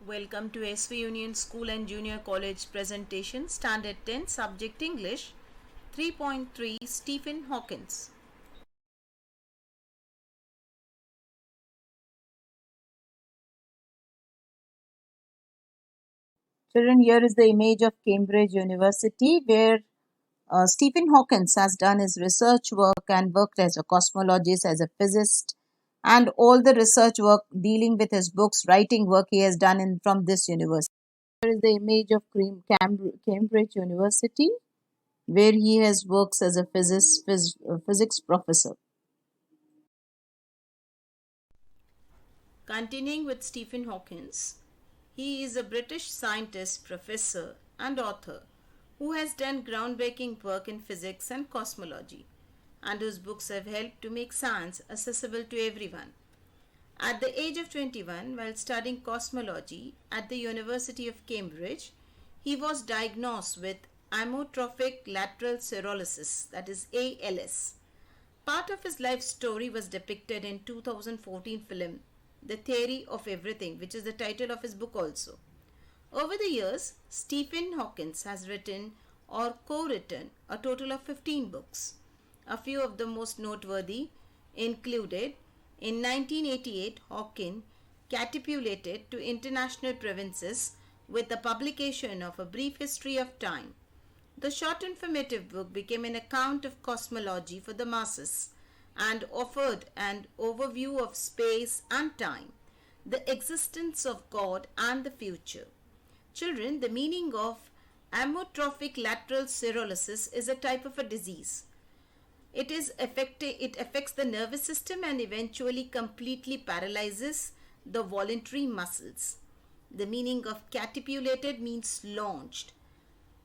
Welcome to SV Union School and Junior College presentation, Standard 10, Subject English, 3.3, Stephen Hawkins. Children, here is the image of Cambridge University where Stephen Hawkins has done his research work and worked as a cosmologist, as a physicist, and all the research work dealing with his books, writing work he has done from this university. Here is the image of Cambridge University where he has works as a physics professor. Continuing with Stephen Hawkins, he is a British scientist, professor, and author who has done groundbreaking work in physics and cosmology, and whose books have helped to make science accessible to everyone. At the age of 21, while studying cosmology at the University of Cambridge, he was diagnosed with amyotrophic lateral sclerosis, that is ALS. Part of his life story was depicted in 2014 film The Theory of Everything, which is the title of his book also. Over the years, Stephen Hawkins has written or co-written a total of 15 books. A few of the most noteworthy included in 1988, Hawkins catapulted to international provinces with the publication of A Brief History of Time. The short informative book became an account of cosmology for the masses and offered an overview of space and time, the existence of God and the future. Children, the meaning of amyotrophic lateral sclerosis is a type of a disease. It affects the nervous system and eventually completely paralyzes the voluntary muscles. The meaning of catapulted means launched,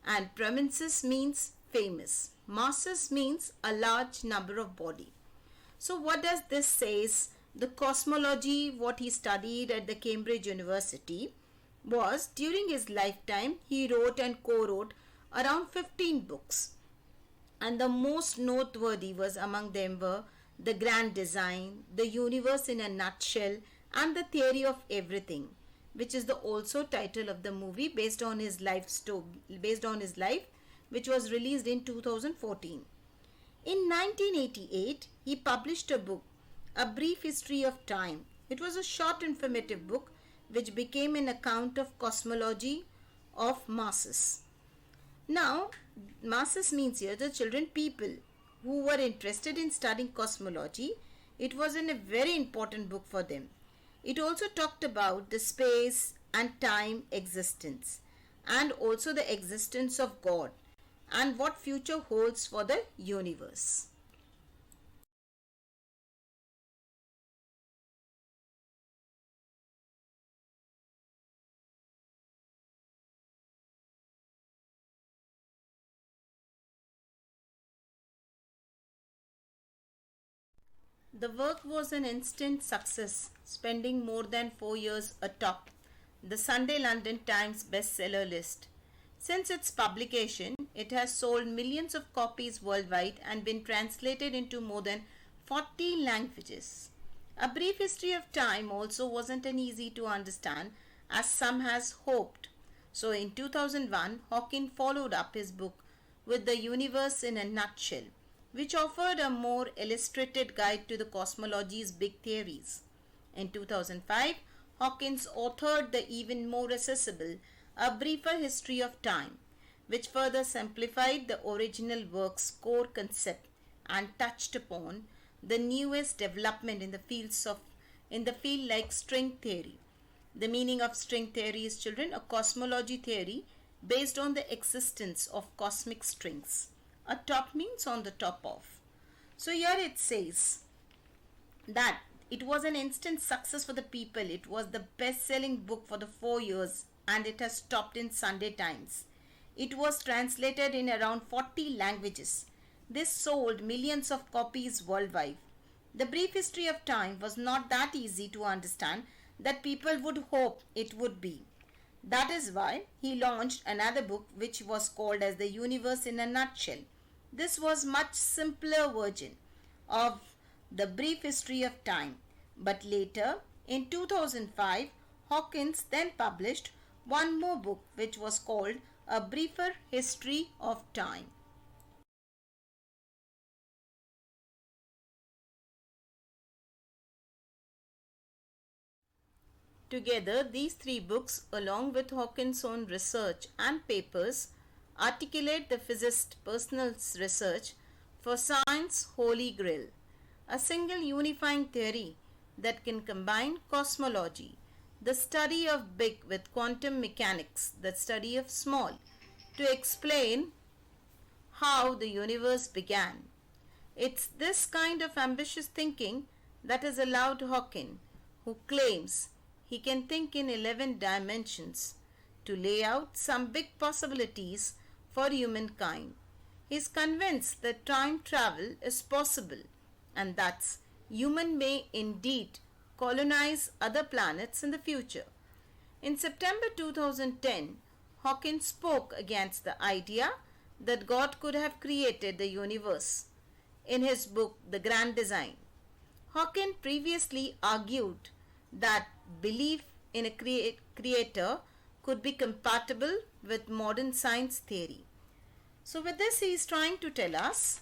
and prominences means famous. Masses means a large number of body. So what does this says? The cosmology what he studied at the Cambridge University was during his lifetime he wrote and co-wrote around 15 books, and the most noteworthy was among them were The Grand Design, The Universe in a Nutshell, and The Theory of Everything, which is the also title of the movie based on his life, which was released in 2014. In 1988, he published a book, A Brief History of Time. It was a short informative book which became an account of cosmology of masses. Now, masses means here the children, people who were interested in studying cosmology. It was a very important book for them. It also talked about the space and time existence and also the existence of God and what future holds for the universe. The work was an instant success, spending more than 4 years atop the Sunday London Times bestseller list. Since its publication, it has sold millions of copies worldwide and been translated into more than 40 languages. A Brief History of Time also wasn't an easy to understand as some has hoped. So in 2001, Hawking followed up his book with The Universe in a Nutshell, which offered a more illustrated guide to the cosmology's big theories. In 2005, Hawkins authored the even more accessible A Briefer History of Time, which further simplified the original work's core concept and touched upon the newest development in the field like string theory. The meaning of string theory is, children, a cosmology theory based on the existence of cosmic strings. Atop means on the top of. So here it says that it was an instant success for the people. It was the best-selling book for the 4 years and it has topped in Sunday Times. It was translated in around 40 languages. This sold millions of copies worldwide. The Brief History of Time was not that easy to understand that people would hope it would be. That is why he launched another book which was called as The Universe in a Nutshell. This was much simpler version of The Brief History of Time. But later, in 2005, Hawkins then published one more book which was called A Briefer History of Time. Together, these three books, along with Hawkins' own research and papers, articulate the physicist's personal research for science's holy grail, a single unifying theory that can combine cosmology, the study of big, with quantum mechanics, the study of small, to explain how the universe began. It's this kind of ambitious thinking that has allowed Hawking, who claims he can think in 11 dimensions, to lay out some big possibilities for humankind. He is convinced that time travel is possible and that human may indeed colonize other planets in the future. In September 2010, Hawkins spoke against the idea that God could have created the universe in his book The Grand Design. Hawking previously argued that belief in a creator could be compatible with modern science theory. So with this he is trying to tell us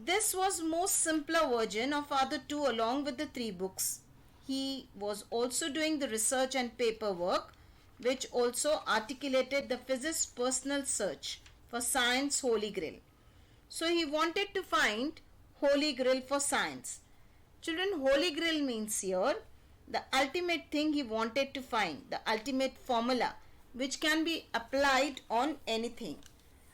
this was most simpler version of other two along with the three books. He was also doing the research and paperwork which also articulated the physicist's personal search for science holy grail. So he wanted to find holy grail for science. Children, holy grail means here the ultimate thing he wanted to find, the ultimate formula which can be applied on anything.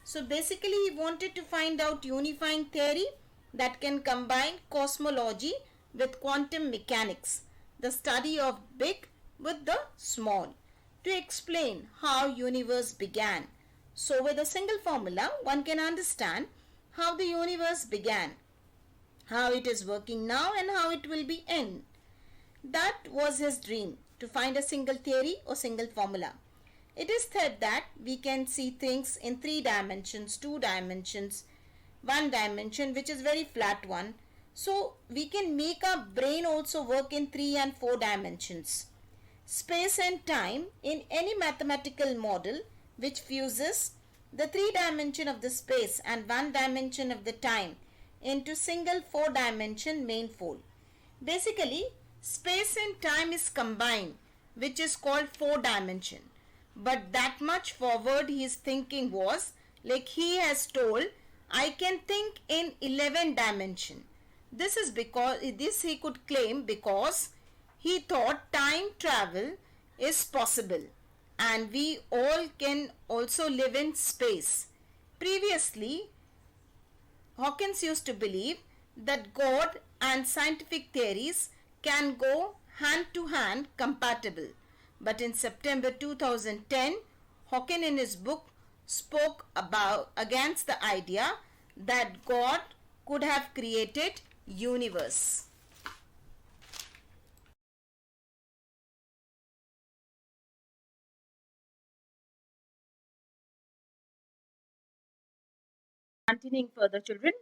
So basically he wanted to find out unifying theory that can combine cosmology with quantum mechanics, the study of big with the small, to explain how universe began. So with a single formula one can understand how the universe began, how it is working now and how it will be end. That was his dream, to find a single theory or single formula. It is said that we can see things in 3 dimensions, 2 dimensions, 1 dimension which is very flat one. So we can make our brain also work in 3 and 4 dimensions. Space and time in any mathematical model which fuses the 3 dimension of the space and 1 dimension of the time into single 4 dimension manifold. Basically space and time is combined which is called 4 dimension. But that much forward his thinking was, like he has told, I can think in 11 dimension. This is because this he could claim because he thought time travel is possible and we all can also live in space. Previously, Hawkins used to believe that God and scientific theories can go hand to hand compatible. But in September 2010, Hawking in his book spoke against the idea that God could have created universe. Continuing further, children,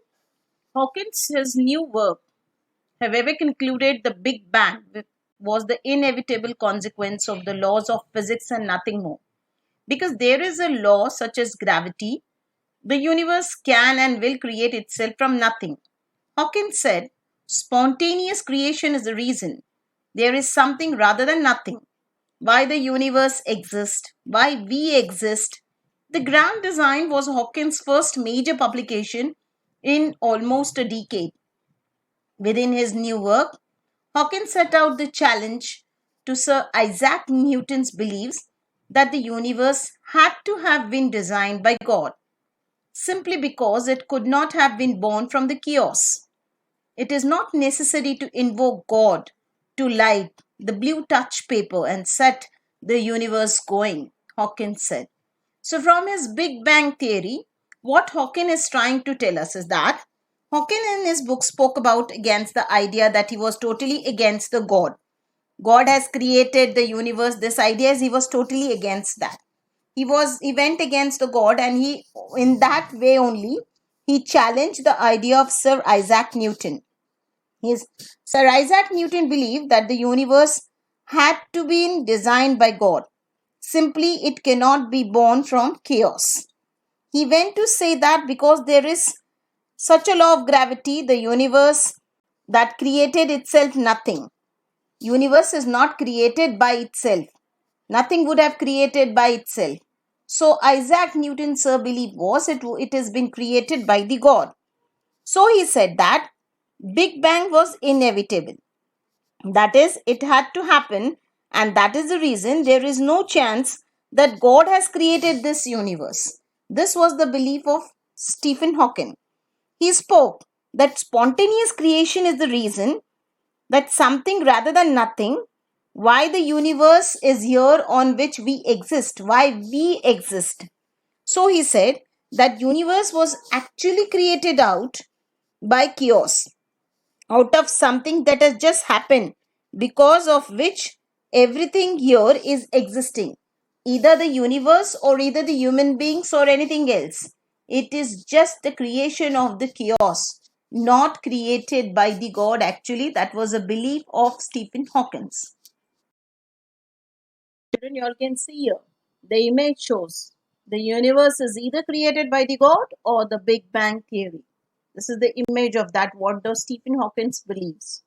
Hawkins, his new work, however, concluded the Big Bang was the inevitable consequence of the laws of physics and nothing more. Because there is a law such as gravity, the universe can and will create itself from nothing. Hawkins said, spontaneous creation is the reason. There is something rather than nothing. Why the universe exists, why we exist. The Grand Design was Hawkins' first major publication in almost a decade. Within his new work, Hawkins set out the challenge to Sir Isaac Newton's beliefs that the universe had to have been designed by God, simply because it could not have been born from the chaos. It is not necessary to invoke God to light the blue touch paper and set the universe going, Hawkins said. So from his Big Bang theory, what Hawking is trying to tell us is that Hawking in his book spoke about against the idea that he was totally against the God. God has created the universe. This idea is he was totally against that. He went against the God, and he, in that way only, he challenged the idea of Sir Isaac Newton. Sir Isaac Newton believed that the universe had to be designed by God. Simply, it cannot be born from chaos. He went to say that because there is such a law of gravity, the universe that created itself nothing. Universe is not created by itself. Nothing would have created by itself. So Isaac Newton's belief was it has been created by the God. So he said that Big Bang was inevitable. That is, it had to happen, and that is the reason there is no chance that God has created this universe. This was the belief of Stephen Hawking. He spoke that spontaneous creation is the reason that something rather than nothing, why the universe is here on which we exist, why we exist. So he said that universe was actually created out by chaos, out of something that has just happened, because of which everything here is existing, either the universe or either the human beings or anything else. It is just the creation of the chaos, not created by the God. Actually, that was a belief of Stephen Hawkins. Children, you all can see here the image shows the universe is either created by the God or the Big Bang theory. This is the image of that what the Stephen Hawkins believes.